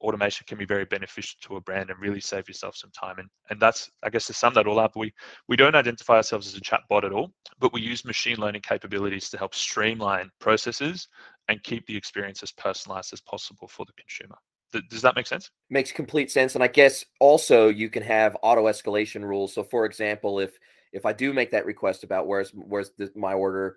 automation can be very beneficial to a brand and really save yourself some time. And that's, I guess, to sum that all up, we don't identify ourselves as a chat bot at all, but we use machine learning capabilities to help streamline processes and keep the experience as personalized as possible for the consumer. Does that make sense? Makes complete sense. And I guess also you can have auto escalation rules. So for example, if I do make that request about where's my order,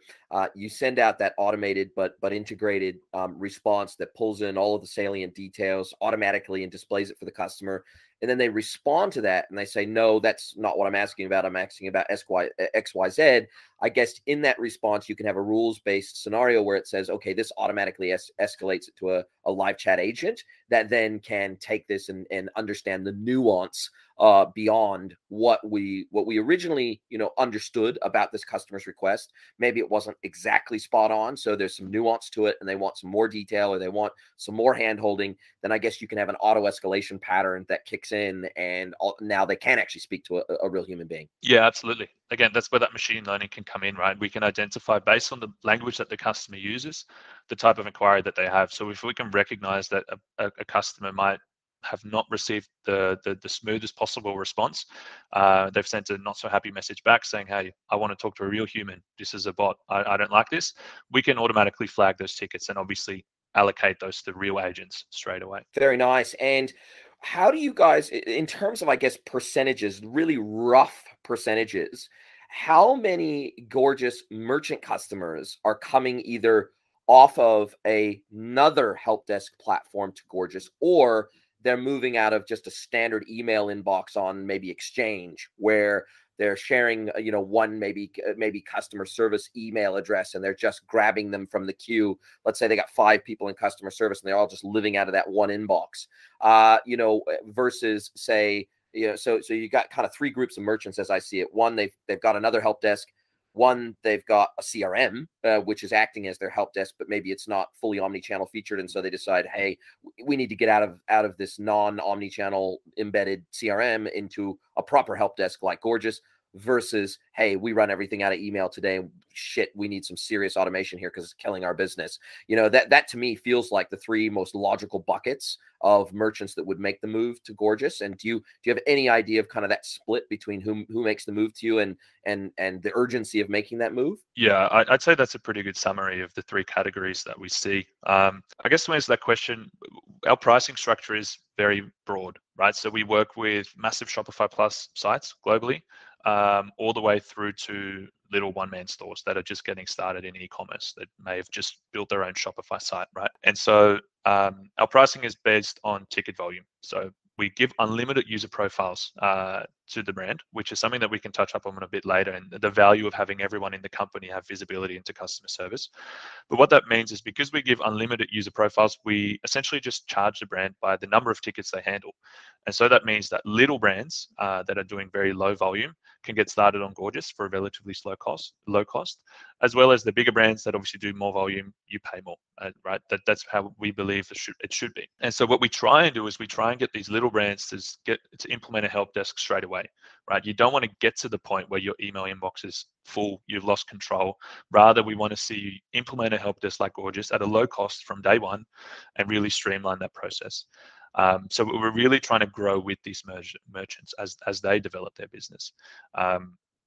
you send out that automated but integrated response that pulls in all of the salient details automatically and displays it for the customer. And then they respond to that and they say, no, that's not what I'm asking about. I'm asking about XYZ. I guess in that response, you can have a rules-based scenario where it says, okay, this automatically escalates it to a live chat agent that then can take this and understand the nuance beyond what we originally, understood about this customer's request. Maybe it wasn't exactly spot on. So there's some nuance to it and they want some more detail or they want some more hand-holding. Then I guess you can have an auto escalation pattern that kicks in and now they can actually speak to a real human being. Yeah, absolutely. Again, that's where that machine learning can come in, right? We can identify based on the language that the customer uses, the type of inquiry that they have. So if we can recognize that a customer might have not received the smoothest possible response, they've sent a not so happy message back saying, hey, I want to talk to a real human. This is a bot. I don't like this. We can automatically flag those tickets and obviously allocate those to real agents straight away. Very nice. And how do you guys, in terms of, I guess, percentages, really rough percentages, how many Gorgias merchant customers are coming either off of another help desk platform to Gorgias, or they're moving out of just a standard email inbox on maybe Exchange, where they're sharing, one maybe customer service email address, and they're just grabbing them from the queue. Let's say they got 5 people in customer service, and they're all just living out of that one inbox. Versus say, so you got kind of 3 groups of merchants as I see it. One, they've got another help desk. One, they've got a CRM, which is acting as their help desk, but maybe it's not fully omnichannel featured. And so they decide, hey, we need to get out of this non-omnichannel embedded CRM into a proper help desk like Gorgias, versus, hey, we run everything out of email today. Shit, we need some serious automation here because it's killing our business. That to me feels like the 3 most logical buckets of merchants that would make the move to Gorgias. And do you have any idea of kind of that split between who makes the move to you and the urgency of making that move? Yeah, I'd say that's a pretty good summary of the 3 categories that we see. I guess to answer that question, our pricing structure is very broad, right? So we work with massive Shopify Plus sites globally, all the way through to little one-man stores that are just getting started in e-commerce, that may have just built their own Shopify site, right? And so our pricing is based on ticket volume. So we give unlimited user profiles to the brand, which is something that we can touch up on a bit later, and the value of having everyone in the company have visibility into customer service. But what that means is, because we give unlimited user profiles, we essentially just charge the brand by the number of tickets they handle. And so that means that little brands that are doing very low volume can get started on Gorgias for a relatively low cost, as well as the bigger brands that obviously do more volume, you pay more, right? That's how we believe it should be. And so what we try and do is we try and get these little brands to implement a help desk straight away, right? You don't want to get to the point where your email inbox is full, you've lost control. Rather, we want to see you implement a help desk like Gorgias at a low cost from day one and really streamline that process. So we're really trying to grow with these merchants as they develop their business.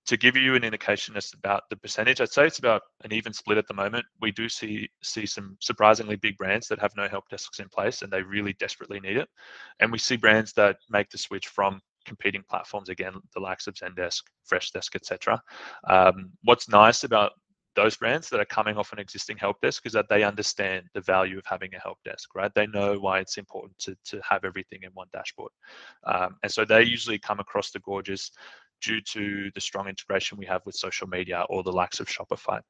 To give you an indication as about the percentage, I'd say it's about an even split at the moment. We do see some surprisingly big brands that have no help desks in place and they really desperately need it. And we see brands that make the switch from competing platforms, again, the likes of Zendesk, Freshdesk, etc. What's nice about those brands that are coming off an existing help desk is that they understand the value of having a help desk, right? They know why it's important to have everything in one dashboard. And so they usually come across the Gorgias due to the strong integration we have with social media or the likes of Shopify.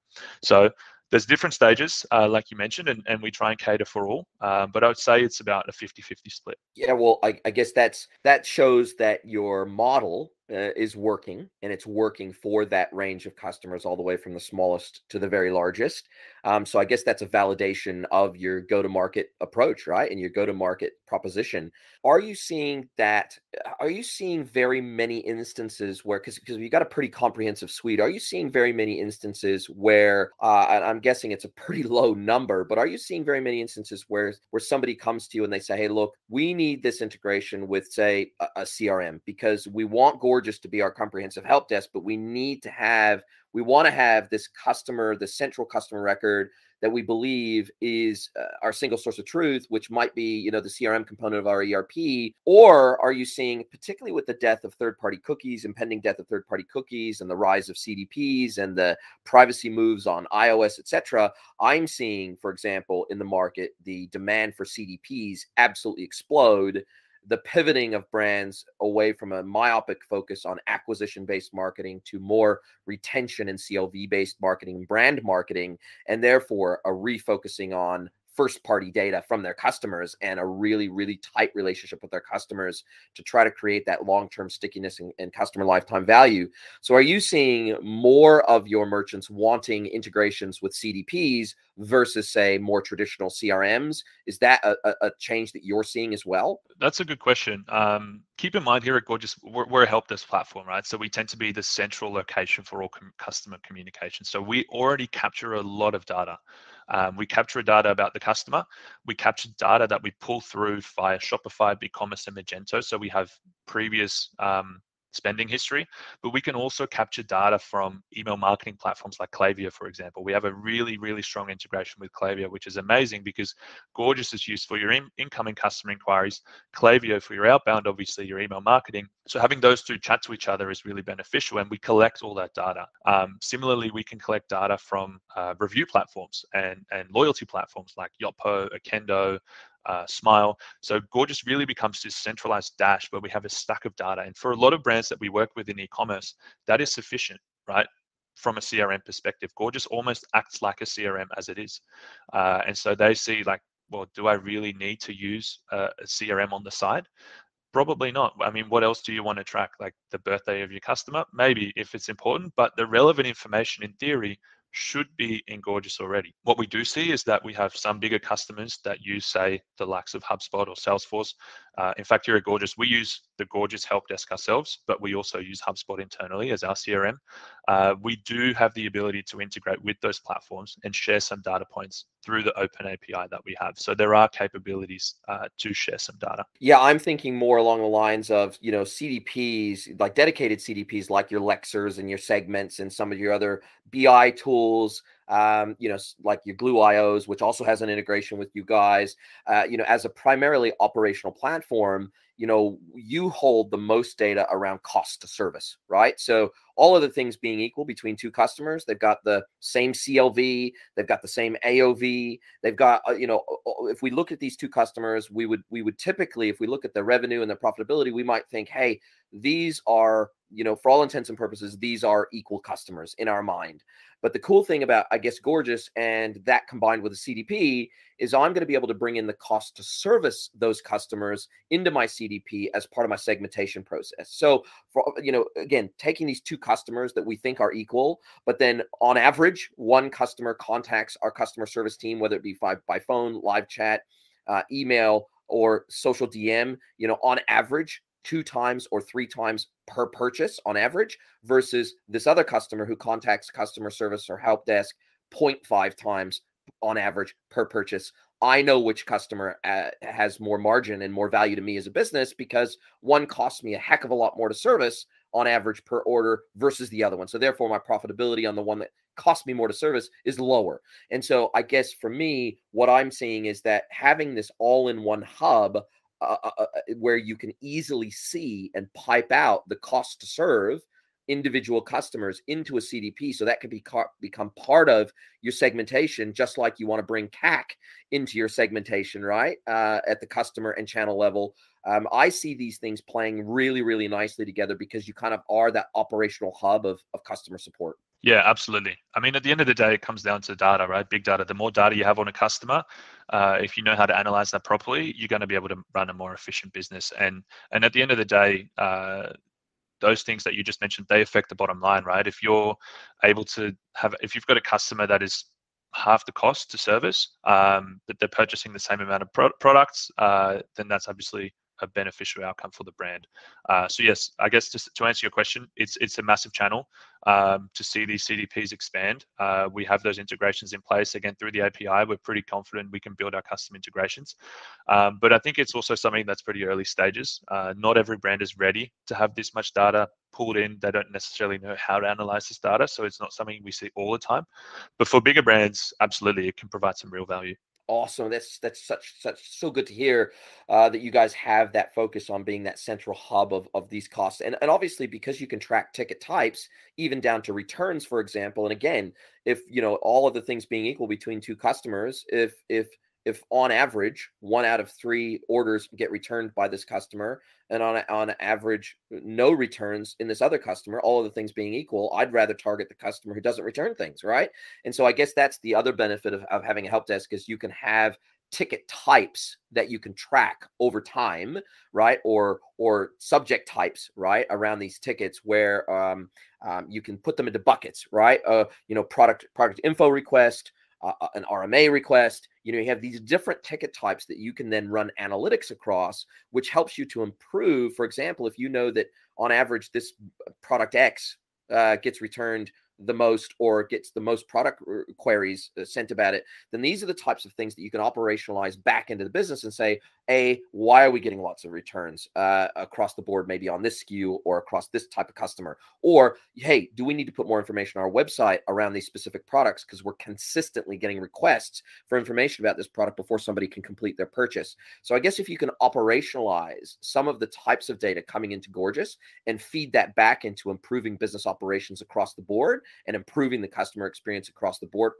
So there's different stages, like you mentioned, and we try and cater for all. But I would say it's about a 50-50 split. Yeah, well, I guess that shows that your model is working, and it's working for that range of customers, all the way from the smallest to the very largest. So I guess that's a validation of your go-to-market approach, right? And your go-to-market proposition. Are you seeing very many instances where, because you've got a pretty comprehensive suite, are you seeing very many instances where, and I'm guessing it's a pretty low number, but are you seeing very many instances where somebody comes to you and they say, hey, look, we need this integration with, say, a CRM, because we want Gorgias to be our comprehensive help desk, but we want to have this the central customer record that we believe is our single source of truth, which might be, the CRM component of our ERP? Or are you seeing, particularly with the death of third-party cookies, impending death of third-party cookies, and the rise of CDPs and the privacy moves on iOS, etc., I'm seeing, for example, in the market, the demand for CDPs absolutely explode. The pivoting of brands away from a myopic focus on acquisition-based marketing to more retention and CLV-based marketing and brand marketing, and therefore a refocusing on first-party data from their customers and a really, really tight relationship with their customers to try to create that long-term stickiness and customer lifetime value. So are you seeing more of your merchants wanting integrations with CDPs versus, say, more traditional CRMs? Is that a change that you're seeing as well? That's a good question. Keep in mind, here at Gorgias, we're a help desk platform, right? So we tend to be the central location for all customer communication. So we already capture a lot of data. We capture data about the customer. We capture data that we pull through via Shopify, BigCommerce, and Magento. So we have previous spending history, but we can also capture data from email marketing platforms like Klaviyo, for example. We have a really, really strong integration with Klaviyo, which is amazing because Gorgias is used for your incoming customer inquiries, Klaviyo for your outbound, obviously your email marketing. So having those two chat to each other is really beneficial, and we collect all that data. Similarly, we can collect data from review platforms and loyalty platforms like Yotpo, Akendo, Smile. So Gorgias really becomes this centralized dash where we have a stack of data. And for a lot of brands that we work with in e-commerce, that is sufficient, right? From a CRM perspective, Gorgias almost acts like a CRM as it is. And so they see like, well, do I really need to use a CRM on the side? Probably not. I mean, what else do you want to track? Like the birthday of your customer? Maybe if it's important, but the relevant information in theory should be in Gorgias already. What we do see is that we have some bigger customers that use, say, the likes of HubSpot or Salesforce. In fact, here at Gorgias, we use the Gorgias help desk ourselves, but we also use HubSpot internally as our CRM. We do have the ability to integrate with those platforms and share some data points through the open API that we have. So there are capabilities to share some data. Yeah, I'm thinking more along the lines of, CDPs, like dedicated CDPs, like your Lexers and your Segments and some of your other BI tools, like your Glue IOs, which also has an integration with you guys, as a primarily operational platform. You hold the most data around cost to service, right? So all of the things being equal between two customers, they've got the same CLV, they've got the same AOV, they've got, if we look at these two customers, we would typically, if we look at the revenue and the profitability, we might think, hey, these are, for all intents and purposes, these are equal customers in our mind. But the cool thing about, I guess, Gorgias and that combined with a CDP is I'm going to be able to bring in the cost to service those customers into my CDP as part of my segmentation process. So, again, taking these two customers that we think are equal, but then on average, one customer contacts our customer service team, whether it be by phone, live chat, email, or social DM, on average, 2 times or 3 times per purchase on average, versus this other customer who contacts customer service or help desk 0.5 times on average per purchase. I know which customer has more margin and more value to me as a business because one costs me a heck of a lot more to service on average per order versus the other one. So therefore, my profitability on the one that costs me more to service is lower. And so I guess for me, what I'm seeing is that having this all-in-one hub where you can easily see and pipe out the cost to serve individual customers into a CDP, so that can become part of your segmentation, just like you want to bring CAC into your segmentation, right? At the customer and channel level. I see these things playing really, really nicely together because you kind of are that operational hub of customer support. Yeah, absolutely. I mean, at the end of the day, it comes down to data, right? Big data. The more data you have on a customer, if you know how to analyze that properly, you're going to be able to run a more efficient business. And at the end of the day, those things that you just mentioned, they affect the bottom line, right? If you're able to if you've got a customer that is half the cost to service, but they're purchasing the same amount of products, then that's obviously a beneficial outcome for the brand. So yes, I guess just to answer your question, it's a massive channel to see these CDPs expand. We have those integrations in place. Again, through the API, we're pretty confident we can build our custom integrations. But I think it's also something that's pretty early stages. Not every brand is ready to have this much data pulled in. They don't necessarily know how to analyze this data, so it's not something we see all the time. But for bigger brands, absolutely, it can provide some real value. Awesome. That's so good to hear that you guys have that focus on being that central hub of these costs. And obviously, because you can track ticket types, even down to returns, for example. And again, if all of the things being equal between two customers, if on average 1 out of 3 orders get returned by this customer, and on average no returns in this other customer, all of the things being equal, I'd rather target the customer who doesn't return things, right? And so I guess that's the other benefit of having a help desk, is you can have ticket types that you can track over time, right? Or subject types, right, around these tickets, where you can put them into buckets, right? Product info request, an RMA request. You have these different ticket types that you can then run analytics across, which helps you to improve. For example, if you know that on average this product X gets returned the most or gets the most product queries sent about it, then these are the types of things that you can operationalize back into the business and say, why are we getting lots of returns across the board, maybe on this SKU or across this type of customer? Or, hey, do we need to put more information on our website around these specific products because we're consistently getting requests for information about this product before somebody can complete their purchase? So I guess if you can operationalize some of the types of data coming into Gorgias and feed that back into improving business operations across the board and improving the customer experience across the board,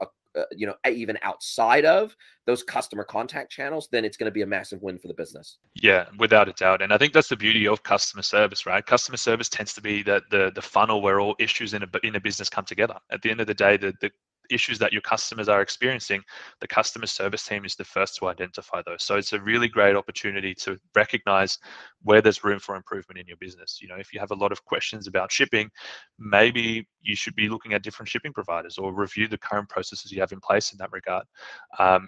even outside of those customer contact channels, then it's going to be a massive win for the business. Yeah, without a doubt. And I think that's the beauty of customer service, right? Customer service tends to be the funnel where all issues in a business come together. At the end of the day, the issues that your customers are experiencing, the customer service team is the first to identify those. So it's a really great opportunity to recognize where there's room for improvement in your business. If you have a lot of questions about shipping, maybe you should be looking at different shipping providers or review the current processes you have in place in that regard.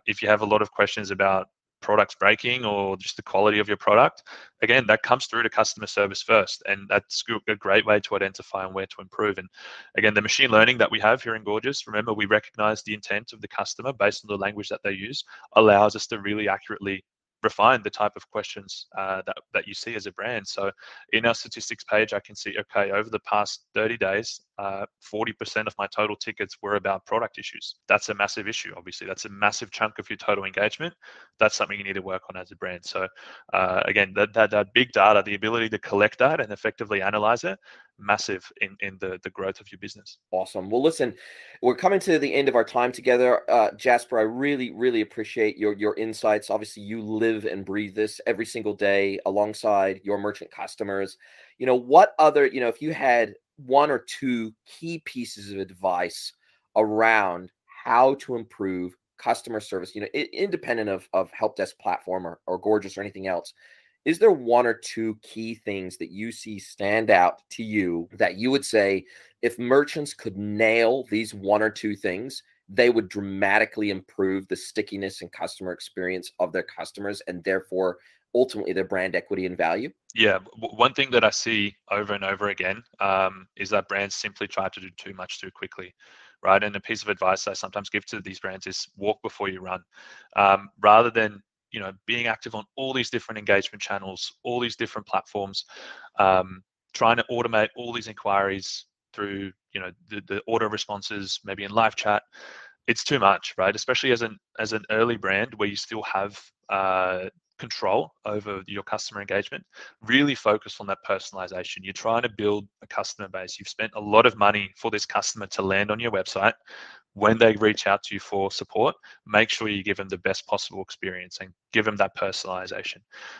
If you have a lot of questions about products breaking or just the quality of your product, again, that comes through to customer service first, and that's a great way to identify and where to improve. And again, the machine learning that we have here in Gorgias, remember, we recognize the intent of the customer based on the language that they use, allows us to really accurately refine the type of questions that you see as a brand. So in our statistics page, I can see, okay, over the past 30 days, 40% of my total tickets were about product issues. That's a massive issue. Obviously, that's a massive chunk of your total engagement. That's something you need to work on as a brand. So again, that big data, the ability to collect that and effectively analyze it, massive in the growth of your business. Awesome. Well, listen, we're coming to the end of our time together. Jasper, I really, really appreciate your insights. Obviously, you live and breathe this every single day alongside your merchant customers. What other, if you had one or two key pieces of advice around how to improve customer service, independent of help desk platform or Gorgias or anything else, is there one or two key things that you see stand out to you that you would say, if merchants could nail these one or two things, they would dramatically improve the stickiness and customer experience of their customers and therefore ultimately their brand equity and value? Yeah, one thing that I see over and over again is that brands simply try to do too much too quickly, right? And a piece of advice I sometimes give to these brands is walk before you run. Rather than being active on all these different engagement channels, all these different platforms, trying to automate all these inquiries through, the auto responses, maybe in live chat, it's too much, right? Especially as an early brand where you still have control over your customer engagement. Really focus on that personalization. You're trying to build a customer base. You've spent a lot of money for this customer to land on your website. When they reach out to you for support, make sure you give them the best possible experience and give them that personalization.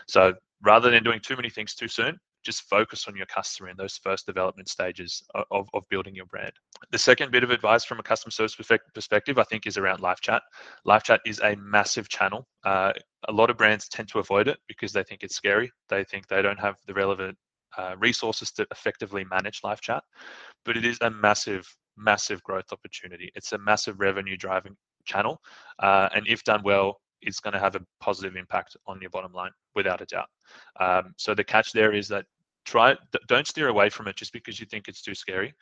So rather than doing too many things too soon, just focus on your customer in those first development stages of building your brand. The second bit of advice from a customer service perspective, I think, is around live chat. Live chat is a massive channel. A lot of brands tend to avoid it because they think it's scary. They think they don't have the relevant resources to effectively manage live chat, but it is a massive growth opportunity. It's a massive revenue driving channel, and if done well, it's going to have a positive impact on your bottom line without a doubt. So the catch there is that don't steer away from it just because you think it's too scary.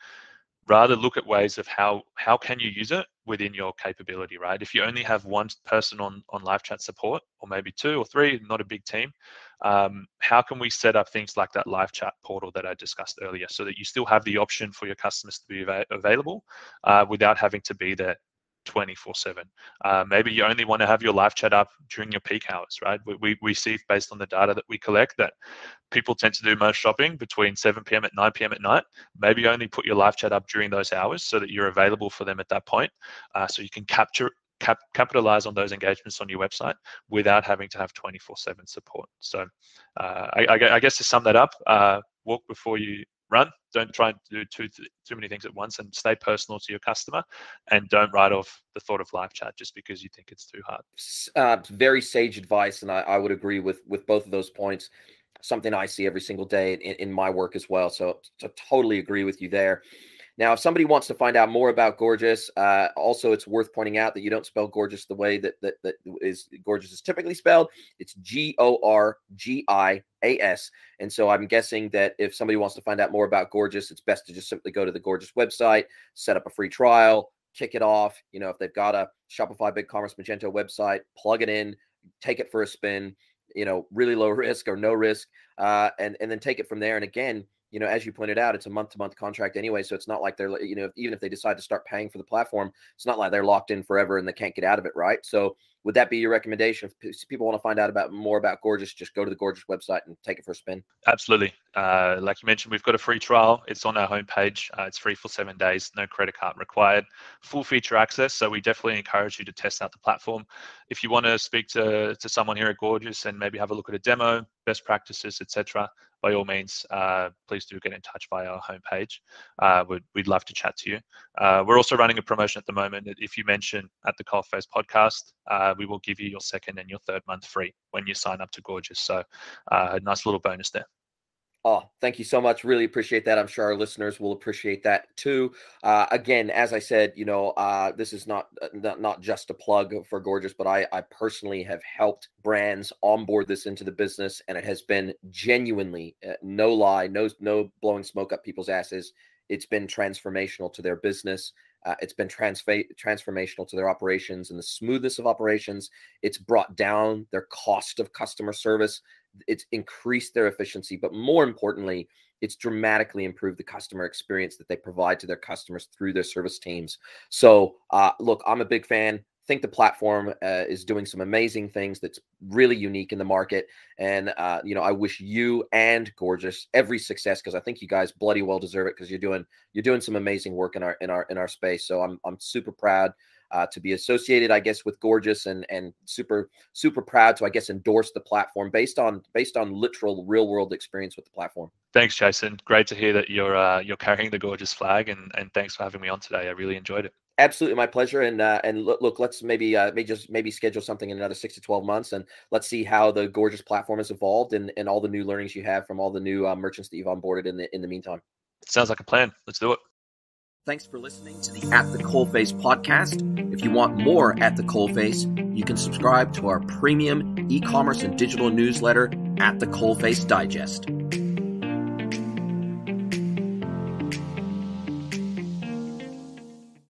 Rather look at ways of how can you use it within your capability, right? If you only have one person on live chat support, or maybe two or three, not a big team, how can we set up things like that live chat portal that I discussed earlier so that you still have the option for your customers to be available without having to be there 24/7. Maybe you only want to have your live chat up during your peak hours, right? We see based on the data that we collect that people tend to do most shopping between 7 p.m. and 9 p.m. at night. Maybe only put your live chat up during those hours so that you're available for them at that point, so you can capitalize on those engagements on your website without having to have 24/7 support. So I guess to sum that up, walk before you run. Don't try and do too many things at once, and stay personal to your customer, and don't write off the thought of live chat just because you think it's too hard. Very sage advice, and I would agree with both of those points. Something I see every single day in my work as well. So totally agree with you there. Now, if somebody wants to find out more about Gorgias, also it's worth pointing out that you don't spell Gorgias the way that Gorgias is typically spelled. It's Gorgias. And so I'm guessing that if somebody wants to find out more about Gorgias, it's best to just simply go to the Gorgias website, set up a free trial, kick it off. You know, if they've got a Shopify, BigCommerce, Magento website, plug it in, take it for a spin, you know, really low risk or no risk, and then take it from there. And again, you know, as you pointed out, it's a month-to-month contract anyway, so it's not like they're, you know, even if they decide to start paying for the platform, it's not like they're locked in forever and they can't get out of it, right? So would that be your recommendation? If people want to find out more about Gorgias, just go to the Gorgias website and take it for a spin? Absolutely. Like you mentioned, we've got a free trial. It's on our homepage. It's free for 7 days, no credit card required, full feature access. So we definitely encourage you to test out the platform. If you want to speak to someone here at Gorgias and maybe have a look at a demo, best practices, etc., by all means, please do get in touch via our homepage. We'd love to chat to you. We're also running a promotion at the moment that if you mention at the Coalface podcast, we will give you your second and your third month free when you sign up to Gorgias. So a nice little bonus there. Oh, thank you so much. Really appreciate that. I'm sure our listeners will appreciate that too. Again, as I said, you know, this is not just a plug for Gorgias, but I personally have helped brands onboard this into the business, and it has been genuinely, no lie, no blowing smoke up people's asses. It's been transformational to their business. It's been transformational to their operations and the smoothness of operations. It's brought down their cost of customer service. It's increased their efficiency, but more importantly, it's dramatically improved the customer experience that they provide to their customers through their service teams. So look, I'm a big fan. Think the platform is doing some amazing things that's really unique in the market. And, you know, I wish you and Gorgias every success, because I think you guys bloody well deserve it, because you're doing some amazing work in our space. So I'm super proud to be associated, I guess, with Gorgias, and super proud to, I guess, endorse the platform based on literal real world experience with the platform. Thanks, Jason. Great to hear that you're carrying the Gorgias flag, and thanks for having me on today. I really enjoyed it. Absolutely, my pleasure. And look, let's maybe schedule something in another 6 to 12 months, and let's see how the Gorgias platform has evolved and all the new learnings you have from all the new merchants that you've onboarded in the meantime. Sounds like a plan. Let's do it. Thanks for listening to the At the Coalface podcast. If you want more At the Coalface, you can subscribe to our premium e-commerce and digital newsletter, At the Coalface Digest.